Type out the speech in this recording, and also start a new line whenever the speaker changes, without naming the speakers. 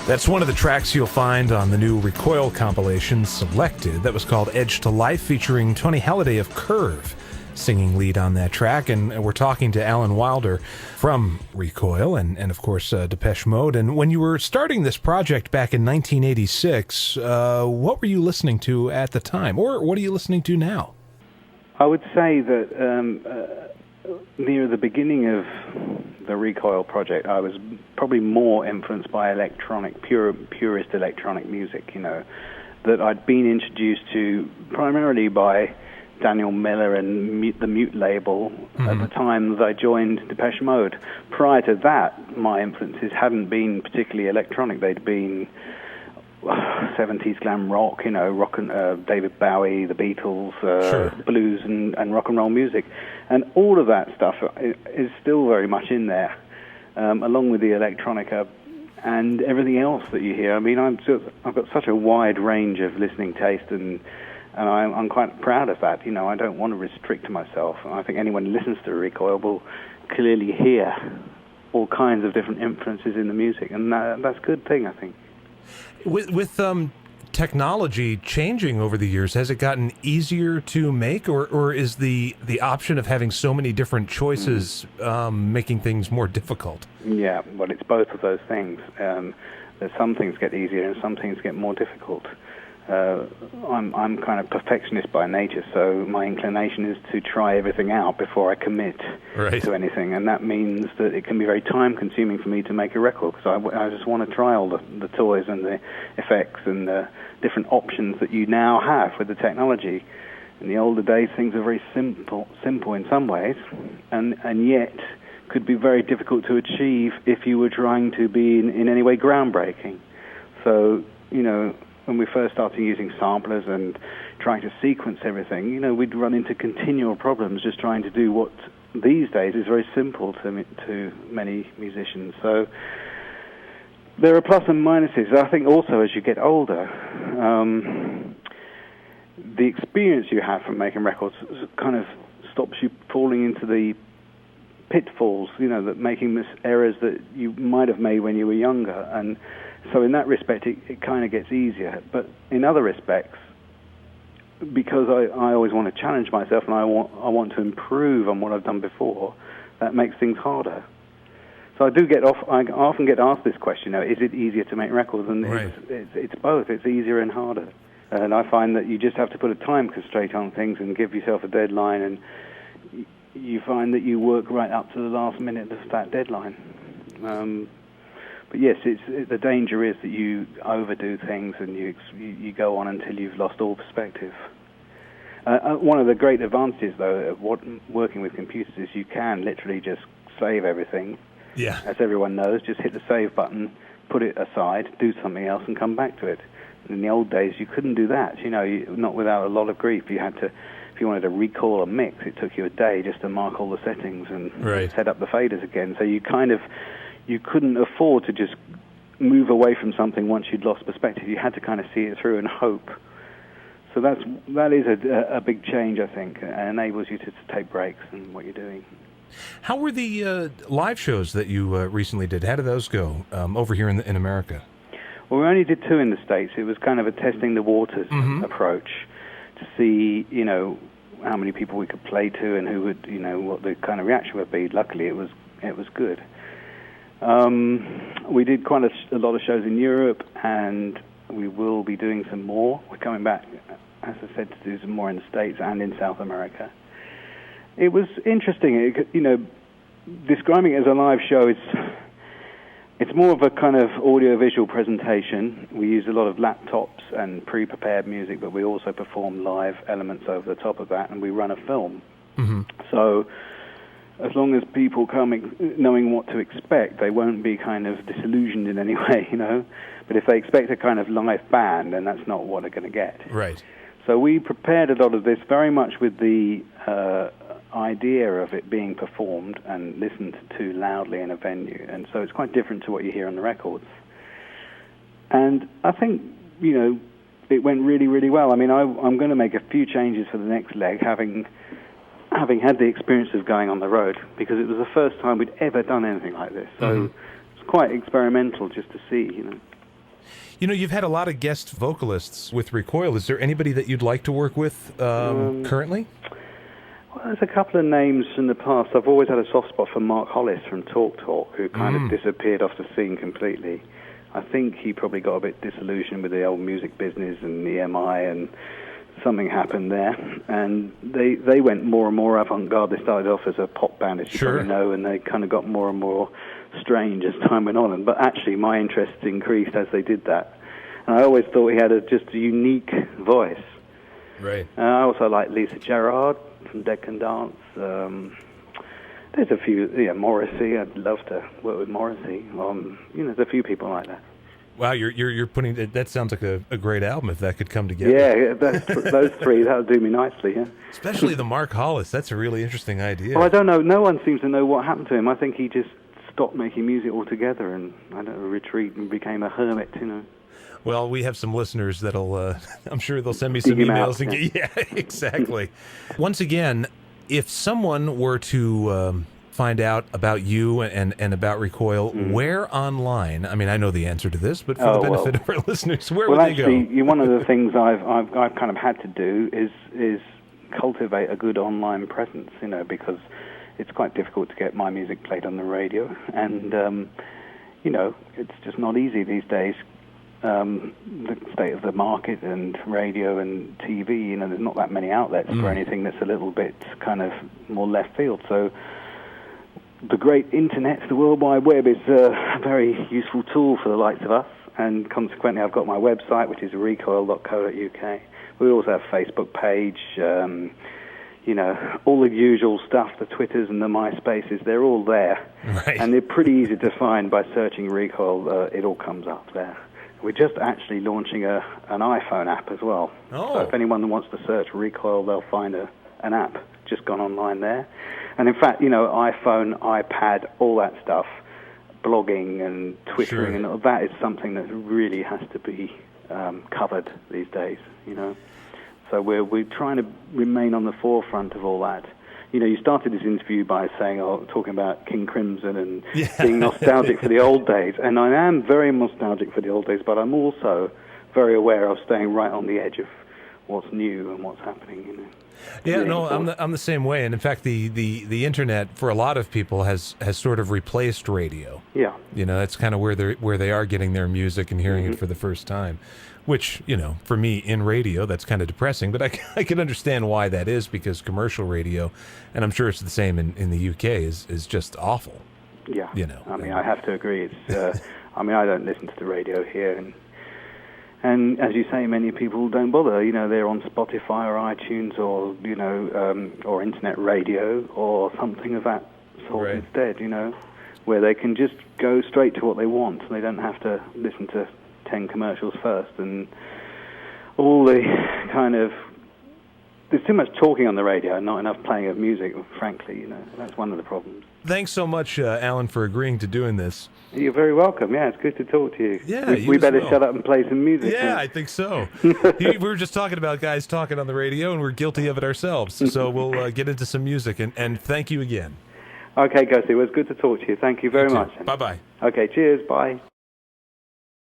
That's one of the tracks you'll find on the new Recoil compilation, Selected, that was called Edge to Life, featuring Tony Halliday of Curve singing lead on that track. And we're talking to Alan Wilder from Recoil and of course, Depeche Mode. And when you were starting this project back in 1986, what were you listening to at the time? Or what are you listening to now?
I would say that near the beginning of the Recoil project, I was probably more influenced by purist electronic music, that I'd been introduced to primarily by Daniel Miller and the Mute label at the time that I joined Depeche Mode. Prior to that, my influences hadn't been particularly electronic. They'd been 70s glam rock, rock and David Bowie, the Beatles,
Sure.
blues and rock and roll music. And all of that stuff is still very much in there, along with the electronica and everything else that you hear. I mean, I've got such a wide range of listening taste, and I'm quite proud of that. I don't want to restrict myself. And I think anyone who listens to Recoil will clearly hear all kinds of different influences in the music, and that's a good thing, I think.
With technology changing over the years, has it gotten easier to make, or is the option of having so many different choices making things more difficult? Yeah,
well, it's both of those things. That some things get easier and some things get more difficult. I'm kind of perfectionist by nature, so my inclination is to try everything out before I commit to anything, and that means that it can be very time-consuming for me to make a record, because I just want to try all the toys and the effects and the different options that you now have with the technology. In the older days, things are very simple in some ways, and yet could be very difficult to achieve if you were trying to be in any way groundbreaking. So, when we first started using samplers and trying to sequence everything, we'd run into continual problems just trying to do what these days is very simple to many musicians. So there are plus and minuses. I think also as you get older, the experience you have from making records kind of stops you falling into the pitfalls, that making errors that you might have made when you were younger. And so in that respect, it kind of gets easier. But in other respects, because I always want to challenge myself and I want to improve on what I've done before, that makes things harder. So I often get asked this question, is it easier to make records? And it's both. It's easier and harder. And I find that you just have to put a time constraint on things and give yourself a deadline, and you find that you work right up to the last minute of that deadline. But yes, the danger is that you overdo things and you go on until you've lost all perspective. One of the great advantages, though, of working with computers is you can literally just save everything.
Yeah.
As everyone knows, just hit the save button, put it aside, do something else, and come back to it. And in the old days, you couldn't do that. Not without a lot of grief. You had to. If you wanted to recall a mix, it took you a day just to mark all the settings and set up the faders again. So you couldn't afford to just move away from something once you'd lost perspective. You had to kind of see it through and hope. So that is a big change, I think. It enables you to take breaks in what you're doing.
How were the live shows that you recently did? How did those go over here in America?
Well, we only did 2 in the States. It was kind of a testing the waters approach to see, how many people we could play to and who would, what the kind of reaction would be. Luckily, it was good. We did quite a lot of shows in Europe, and we will be doing some more. We're coming back, as I said, to do some more in the States and in South America. It was interesting. Describing it as a live show, it's more of a kind of audio-visual presentation. We use a lot of laptops and pre-prepared music, but we also perform live elements over the top of that, and we run a film. So as long as people come knowing what to expect, they won't be kind of disillusioned in any way, But if they expect a kind of live band, then that's not what they're going to get.
Right.
So we prepared a lot of this very much with the idea of it being performed and listened to loudly in a venue. And so it's quite different to what you hear on the records. And I think, it went really, really well. I mean, I'm going to make a few changes for the next leg, having had the experience of going on the road, because it was the first time we'd ever done anything like this. So it's quite experimental just to see,
You've had a lot of guest vocalists with Recoil. Is there anybody that you'd like to work with currently?
Well, there's a couple of names from the past. I've always had a soft spot for Mark Hollis from Talk Talk, who kind of disappeared off the scene completely. I think he probably got a bit disillusioned with the old music business and EMI, and something happened there. And they went more and more avant-garde. They started off as a pop band, as you probably know, and they kind of got more and more strange as time went on. But actually, my interest increased as they did that. And I always thought he had just a unique voice.
Right.
I also like Lisa Gerrard from Dead Can Dance. There's a few, Morrissey. I'd love to work with Morrissey. There's a few people like that.
Wow, you're putting that sounds like a great album if that could come together.
Yeah, those three, that would do me nicely. Yeah.
Especially the Mark Hollis. That's a really interesting idea.
Well, I don't know. No one seems to know what happened to him. I think he just stopped making music altogether and retreat and became a hermit.
Well, we have some listeners that'll, I'm sure they'll send me some emails. Yeah, exactly. Once again, if someone were to find out about you and about Recoil, where online? I mean, I know the answer to this, but for the benefit of our listeners, where would they go?
Well, actually, one of the things I've kind of had to do is cultivate a good online presence, because it's quite difficult to get my music played on the radio, and it's just not easy these days. The state of the market and radio and TV, there's not that many outlets for anything that's a little bit kind of more left field. So the great internet, the World Wide Web, is a very useful tool for the likes of us, and consequently I've got my website, which is recoil.co.uk. We also have a Facebook page, all the usual stuff, the Twitters and the MySpaces, they're all there.
Right.
And they're pretty easy to find by searching Recoil. It all comes up there. We're just actually launching an iPhone app as well.
Oh.
So if anyone wants to search Recoil, they'll find an app just gone online there. And in fact, iPhone, iPad, all that stuff, blogging and Twittering, and all that is something that really has to be covered these days, So we're trying to remain on the forefront of all that. You started this interview by saying, talking about King Crimson and being nostalgic for the old days. And I am very nostalgic for the old days, but I'm also very aware of staying right on the edge of what's new and what's happening.
Yeah, no, I'm the same way. And in fact, the internet for a lot of people has sort of replaced radio.
Yeah.
That's kind of where they are getting their music and hearing it for the first time. Which, for me in radio, that's kind of depressing, but I can understand why that is, because commercial radio, and I'm sure it's the same in the UK, is just awful.
Yeah. I have to agree. It's I don't listen to the radio here, and as you say, many people don't bother. They're on Spotify or iTunes or internet radio or something of that sort instead. Where they can just go straight to what they want, and they don't have to listen to 10 commercials first, and all the kind of, there's too much talking on the radio and not enough playing of music, frankly. That's one of the problems.
Thanks so much, Alan, for agreeing to doing this.
You're very welcome. Yeah, it's good to talk to you.
Yeah,
we better shut up and play some music.
Yeah, I think so. We were just talking about guys talking on the radio, and we're guilty of it ourselves. So we'll get into some music, and thank you again.
Okay, Ghosty, it was good to talk to you. Thank you very much.
Bye-bye.
Okay, cheers. Bye.